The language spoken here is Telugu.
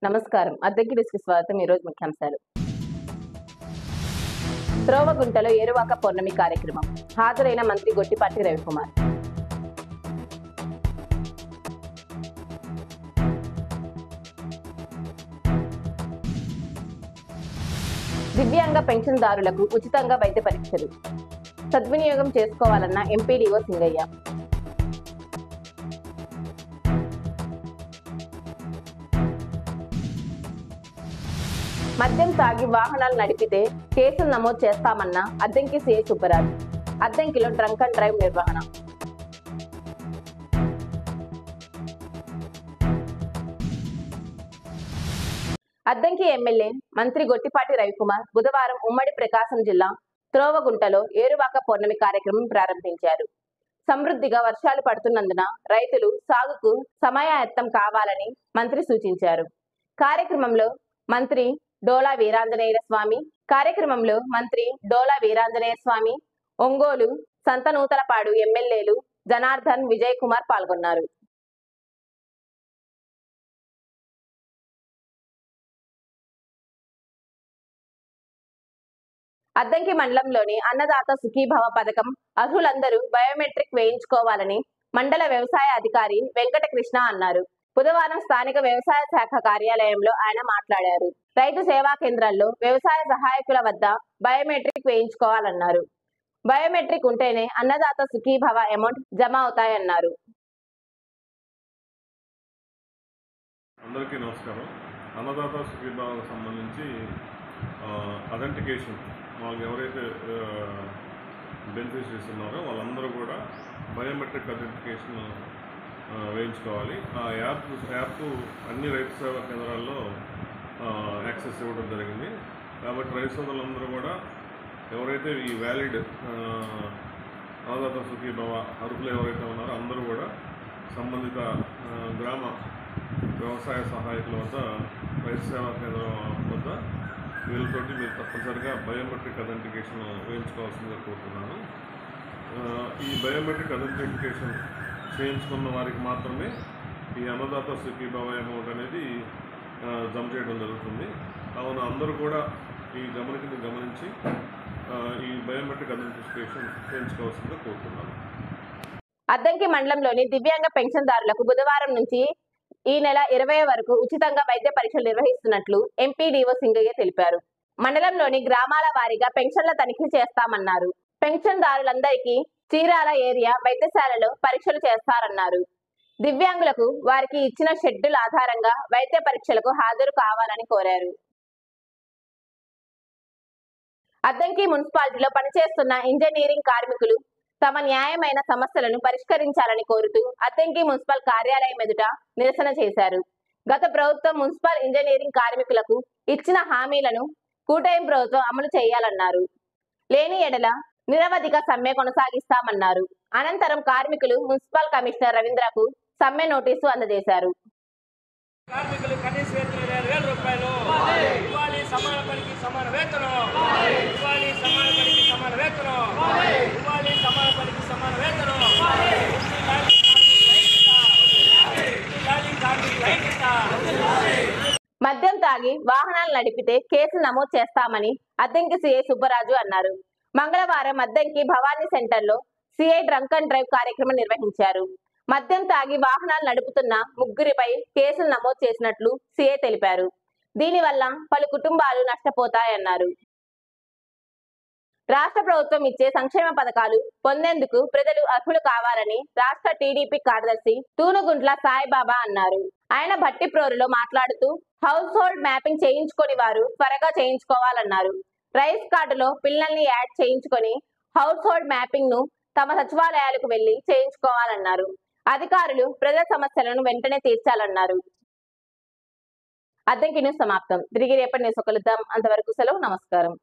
నమస్కారం. అద్దెకి న్యూస్‌కి స్వాగతం. ఈరోజు ముఖ్యాంశాలు. త్రోవగుంటలో ఏరువాక పౌర్ణమి కార్యక్రమం. హాజరైన మంత్రి గొట్టిపాటి రవికుమార్. దివ్యాంగ పెన్షన్దారులకు ఉచితంగా వైద్య పరీక్షలు సద్వినియోగం చేసుకోవాలన్న ఎంపీడీఓ సింగయ్య. మద్యం తాగి వాహనాలు నడిపితే కేసులు నమోదు చేస్తామన్న అద్దంకి సీఐ సుబ్బరాజు. అద్దంకిలో డ్రంక్ అండ్ డ్రైవ్ నిర్వహణ. అద్దంకి ఎమ్మెల్యే మంత్రి గొట్టిపాటి రవికుమార్ బుధవారం ఉమ్మడి ప్రకాశం జిల్లా త్రోవగుంటలో ఏరువాక పౌర్ణమి కార్యక్రమం ప్రారంభించారు. సమృద్ధిగా వర్షాలు పడుతున్నందున రైతులు సాగుకు సమాయత్తం కావాలని మంత్రి సూచించారు. కార్యక్రమంలో మంత్రి డోలా వీరాంజనేయ స్వామి, ఒంగోలు, సంతనూతలపాడు ఎమ్మెల్యేలు జనార్దన్, విజయ్ కుమార్ పాల్గొన్నారు. అద్దంకి మండలంలోని అన్నదాత సుఖీభవ పథకం అర్హులందరూ బయోమెట్రిక్ వేయించుకోవాలని మండల వ్యవసాయ అధికారి వెంకటకృష్ణ అన్నారు. బుధవారం స్థానిక వ్యవసాయ శాఖ కార్యాలయంలో ఆయన మాట్లాడారు. రైతు సేవా కేంద్రాల్లో వ్యవసాయ సహాయకుల వద్ద బయోమెట్రిక్ వేయించుకోవాలన్నారు. బయోమెట్రిక్ ఉంటేనే అన్నదాత సుఖీభవ అమౌంట్ జమ అవుతాయన్నారు. అందరికీ నమస్కారం. అన్నదాత సుఖీభావకు సంబంధించి అథెంటికేషన్ వాళ్ళు ఎవరైతే బెనిఫిషరీస్ ఉన్నారో వాళ్ళందరూ కూడా బయోమెట్రిక్ అథెంటికేషన్ వేయించుకోవాలి. ఆ యాప్ అన్ని రైతు సేవా కేంద్రాల్లో యాక్సెస్ ఇవ్వడం జరిగింది. కాబట్టి రైతు సోదరులందరూ కూడా ఎవరైతే ఈ వ్యాలిడ్ అన్నదాత సుఖీభవ అర్హులు ఎవరైతే ఉన్నారో అందరూ కూడా సంబంధిత గ్రామ వ్యవసాయ సహాయకుల వద్ద రైతు సేవా కేంద్రం వద్ద వీళ్ళతోటి మీరు తప్పనిసరిగా బయోమెట్రిక్ అథెంటికేషన్ వేయించుకోవాల్సిందిగా కోరుతున్నాను. ఈ బయోమెట్రిక్ అథెంటికేషన్ చేయించుకున్న వారికి మాత్రమే ఈ అన్నదాత సుఖీభవ అమౌంట్ అనేది జమ చేయడం జరుగుతుంది. కావున అందరూ కూడా ఈ గమనించి ఈ బయోమెట్రిక్ అథెంటికేషన్ చేయించుకోవాల్సిందిగా కోరుతున్నాను. అద్దంకి మండలంలోని దివ్యాంగ పెన్షన్దారులకు బుధవారం నుంచి ఈ నెల 20 వరకు ఉచితంగా వైద్య పరీక్షలు నిర్వహిస్తున్నట్లు ఎంపీడీఓ సింగయ్య తెలిపారు. మండలంలోని గ్రామాల వారీగా పెన్షన్ల తనిఖీ చేస్తామన్నారు. పెన్షన్దారులందరికీ చీరాల ఏరియా వైద్యశాలలో పరీక్షలు చేస్తారన్నారు. దివ్యాంగులకు వారికి ఇచ్చిన షెడ్యూల్ ఆధారంగా వైద్య పరీక్షలకు హాజరు కావాలని కోరారు. అద్దంకి మున్సిపాలిటీలో పనిచేస్తున్న ఇంజనీరింగ్ కార్మికులు తమ న్యాయమైన సమస్యలను పరిష్కరించాలని కోరుతూ అద్దంకి మున్సిపల్ కార్యాలయం ఎదుట నిరసన చేశారు. గత ప్రభుత్వం మున్సిపల్ ఇంజనీరింగ్ కార్మికులకు ఇచ్చిన హామీలను కూటమి ప్రభుత్వం అమలు చేయాలన్నారు. లేని ఎడల నిరవధిక సమ్మె కొనసాగిస్తామన్నారు. అనంతరం కార్మికులు మున్సిపల్ కమిషనర్ రవీంద్రకు సమ్మె నోటీసు అందజేశారు. కార్మికులు కనీస వేతనం 20,000 రూపాయలు ఇవ్వాలి. సమాన పనికి సమాన వేతనం ఇవ్వాలి. సమాన పనికి సమాన వేతనం ఇవ్వాలి. సమాన పనికి సమాన వేతనం. మద్యం తాగి వాహనాలు నడిపితే కేసు నమోదు చేస్తామని అద్దంకి సీఐ సుబ్బరాజు అన్నారు. మంగళవారం అద్దంకి భవానీ సెంటర్లో సీఐ డ్రంక్ అండ్ డ్రైవ్ కార్యక్రమం నిర్వహించారు. మద్యం తాగి వాహనాలు నడుపుతున్న ముగ్గురిపై కేసులు నమోదు చేసినట్లు సీఐ తెలిపారు. దీనివల్ల పలు కుటుంబాలు నష్టపోతాయన్నారు. రాష్ట్ర ప్రభుత్వం ఇచ్చే సంక్షేమ పథకాలు పొందేందుకు ప్రజలు అర్హులు కావాలని రాష్ట్ర టీడీపీ కార్యదర్శి తూనుగుంట్ల సాయిబాబా అన్నారు. ఆయన భట్టిప్రోలులో మాట్లాడుతూ హౌస్ హోల్డ్ మ్యాపింగ్ చేయించుకొని వారు త్వరగా చేయించుకోవాలన్నారు. రైస్ కార్డులో పిల్లల్ని యాడ్ చేయించుకొని హౌస్ హోల్డ్ మ్యాపింగ్ ను తమ సచివాలయాలకు వెళ్లి చేయించుకోవాలన్నారు. అధికారులు ప్రజల సమస్యలను వెంటనే తీర్చాలన్నారు. అద్దంకి న్యూస్ సమాప్తం. తిరిగి రేపటి న్యూస్ కలుద్దాం. అంతవరకు సెలవు. నమస్కారం.